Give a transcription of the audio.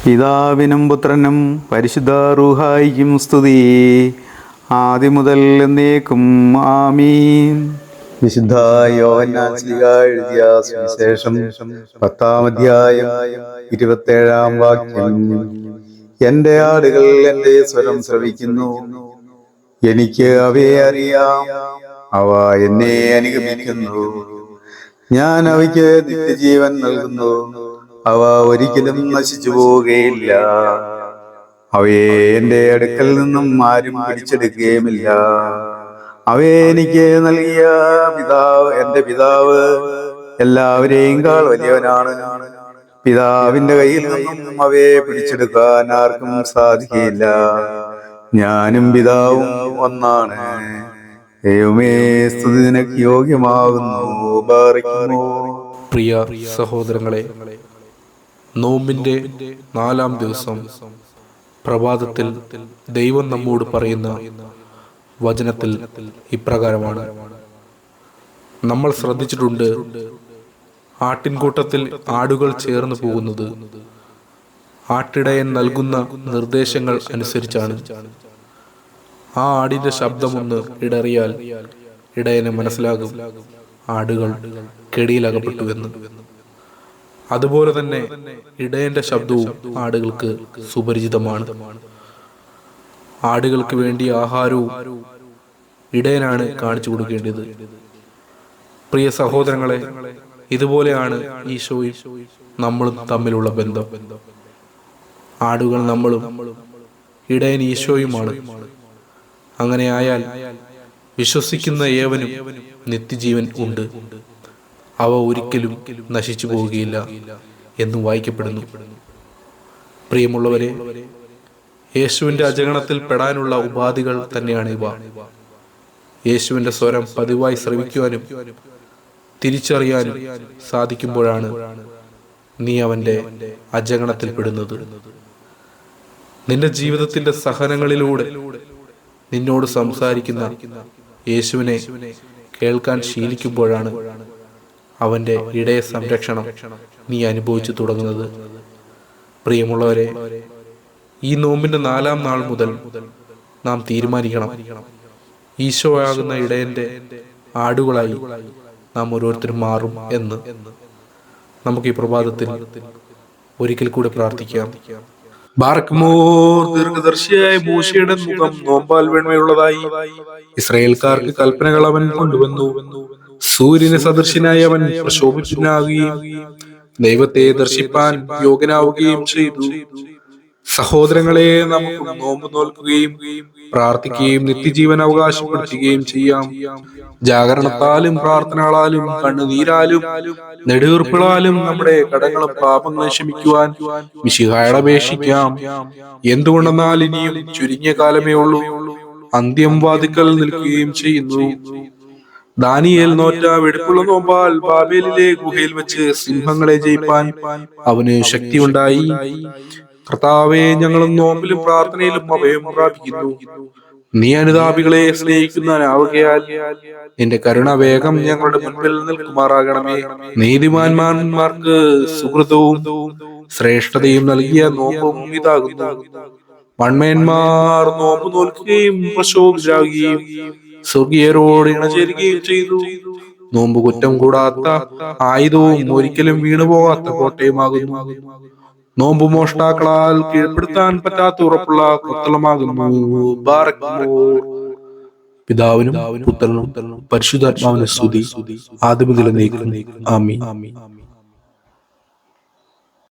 പിതാവിനും പുത്രനും പരിശുദ്ധ റൂഹായിക്കും സ്തുതി, ആദ്യം മുതൽ എന്നേക്കും ആമീൻ. വിശുദ്ധ യോഹന്നാൻ ശ്ലീഹ എഴുതിയ സുവിശേഷം 10-ാം അധ്യായം 27-ാം വാക്യം. എൻ്റെ ആടുകൾ എൻ്റെ സ്വരം ശ്രവിക്കുന്നു, എനിക്ക് അവയെ അറിയാം, അവ എന്നെ അനുഗമിക്കുന്നു. ഞാൻ അവയ്ക്ക് നിത്യജീവൻ നൽകുന്നു, അവ ഒരിക്കലും നശിച്ചു പോവുകയില്ല. അവയെ എൻ്റെ അടുക്കൽ നിന്നും ആരും പിടിച്ചെടുക്കുകയുമില്ല. അവയെ എനിക്ക് നൽകിയ എൻ്റെ പിതാവ് എല്ലാവരെയും കാൾ വലിയവനാണ്. പിതാവിന്റെ കയ്യിൽ നിന്നും അവയെ പിടിച്ചെടുക്കാൻ ആർക്കും സാധിക്കില്ല. ഞാനും പിതാവും ഒന്നാണ്. ദൈവമേ, സ്തുതി നിനക്ക് യോഗ്യമാകുന്നു. പ്രിയ സഹോദരങ്ങളെ, നോമ്പിന്റെ 4-ാം ദിവസം പ്രഭാതത്തിൽ ദൈവം നമ്മോട് പറയുന്ന വചനത്തിൽ ഇപ്രകാരമാണ്. നമ്മൾ ശ്രദ്ധിച്ചിട്ടുണ്ട്, ആട്ടിൻകൂട്ടത്തിൽ ആടുകൾ ചേർന്ന് പോകുന്നത് ആട്ടിടയൻ നൽകുന്ന നിർദ്ദേശങ്ങൾ അനുസരിച്ചാണ്. ആ ആടിന്റെ ശബ്ദമൊന്ന് ഇടറിയാൽ ഇടയന് മനസ്സിലാകും ആടുകൾ കെടിയിലകപ്പെട്ടുവെന്ന്. അതുപോലെ തന്നെ ഇടയന്റെ ശബ്ദവും ആടുകൾക്ക് സുപരിചിതമാണ്. ആടുകൾക്ക് വേണ്ടി ആഹാരവും ഇടയനാണ് കാണിച്ചു കൊടുക്കേണ്ടത്. പ്രിയ സഹോദരങ്ങളെ, ഇതുപോലെയാണ് ഈശോയും നമ്മളും തമ്മിലുള്ള ബന്ധം. ആടുകൾ നമ്മളും, ഇടയൻ ഈശോയുമാണ്. അങ്ങനെ ആയാൽ വിശ്വസിക്കുന്ന ഏവനും നിത്യജീവൻ ഉണ്ട്, അവ ഒരിക്കലും നശിച്ചു പോവുകയില്ല എന്ന് വായിക്കപ്പെടുന്നു. പ്രിയമുള്ളവരെ, യേശുവിന്റെ അജഗണത്തിൽ പെടാനുള്ള ഉപാധികൾ തന്നെയാണ് ഇവ. യേശുവിന്റെ സ്വരം പതിവായി ശ്രവിക്കുവാനും തിരിച്ചറിയാനും സാധിക്കുമ്പോഴാണ് നീ അവന്റെ അജഗണത്തിൽ പെടുന്നത്. നിന്റെ ജീവിതത്തിന്റെ സഹനങ്ങളിലൂടെ നിന്നോട് സംസാരിക്കുന്ന യേശുവിനെ കേൾക്കാൻ ശീലിക്കുമ്പോഴാണ് അവന്റെ ഇടയ സംരക്ഷണം നീ അനുഭവിച്ചു തുടങ്ങുന്നത്. പ്രിയമുള്ളവരെ, ഈ നോമ്പിന്റെ 4-ാം നാൾ മുതൽ നാം തീരുമാനിക്കണം, ഈശോയാകുന്ന ഇടയന്റെ ആടുകളായി നാം ഓരോരുത്തരും മാറും എന്ന്. നമുക്ക് ഈ പ്രഭാതത്തിൽ ഒരിക്കൽ കൂടി പ്രാർത്ഥിക്കാം. ദീർഘദർശിയായ മൂശയുടെ മുഖം നോമ്പാൽ വെണ്മയുള്ളതായി. ഇസ്രായേൽക്കാർക്ക് കൽപ്പനകൾ അവൻ കൊണ്ടുവന്നു. സൂര്യന് സദൃശനായി അവൻ പ്രശോഭിതനാവുകയും ദൈവത്തെ ദർശിപ്പാൻ യോഗ്യനാവുകയും ചെയ്തു. സഹോദരങ്ങളെ, നമുക്ക് നോമ്പ് നോൽക്കുകയും പ്രാർത്ഥിക്കുകയും നിത്യജീവൻ അവകാശപ്പെടുത്തുകയും ചെയ്യാം. ജാഗരണത്താലും പ്രാർത്ഥനകളാലും കണ്ണുനീരാലും നെടുവീർപ്പുകളാലും നമ്മുടെ കടങ്ങളും പാപങ്ങളും ക്ഷമിക്കുവാൻ മിശിഹായോട് അപേക്ഷിക്കാം. എന്തുകൊണ്ടെന്നാൽ ഇനിയും ചുരുങ്ങിയ കാലമേ ഉള്ളൂ, അന്ത്യം വാതിക്കൽ നിൽക്കുകയും ചെയ്യുന്നു. ദാനിയേൽ നോറ്റ വെടിപ്പുള്ള നോമ്പാൽ ബാബേലിലെ ഗുഹയിൽ വെച്ച് സിംഹങ്ങളെ ജയിപ്പാൻ അവന് ശക്തിയുണ്ടായി. കർത്താവേ, ഞങ്ങളും നോമ്പിലും പ്രാർത്ഥനയിലും അഭയം പ്രാപിക്കുന്നു. നീ അനുതാപികളെ സ്നേഹിക്കുന്നവനാവുകയാൽ നിന്റെ കരുണ വേഗം ഞങ്ങളുടെ മുൻപിൽ നിൽക്കുമാറാകണമേ. നീതിമാന്മാർക്ക് സുഹൃതവും ശ്രേഷ്ഠതയും നൽകിയ നോമ്പും ഇതാകുന്നു. മൺമേന്മാർ നോമ്പ് നോൽക്കുകയും പ്രശോഭിതരാകുകയും സ്വർഗീയരോട് ഇണചേരുകയും ചെയ്തു. നോമ്പ് കുറ്റം കൂടാത്ത ആയുധവും ഒരിക്കലും വീണുപോകാത്ത കോട്ടയുമാകുന്നു. നോമ്പ് മോഷ്ടാക്കളാൽ കീഴ്പ്പെടുത്താൻ പറ്റാത്ത ഉറപ്പുള്ള കൊത്തളമാകുന്നു. പിതാവിനും പുത്രനും പരിശുദ്ധാത്മാവിനും സ്തുതി, ആദ്യം മുതൽ എന്നേക്കും. ആമീൻ.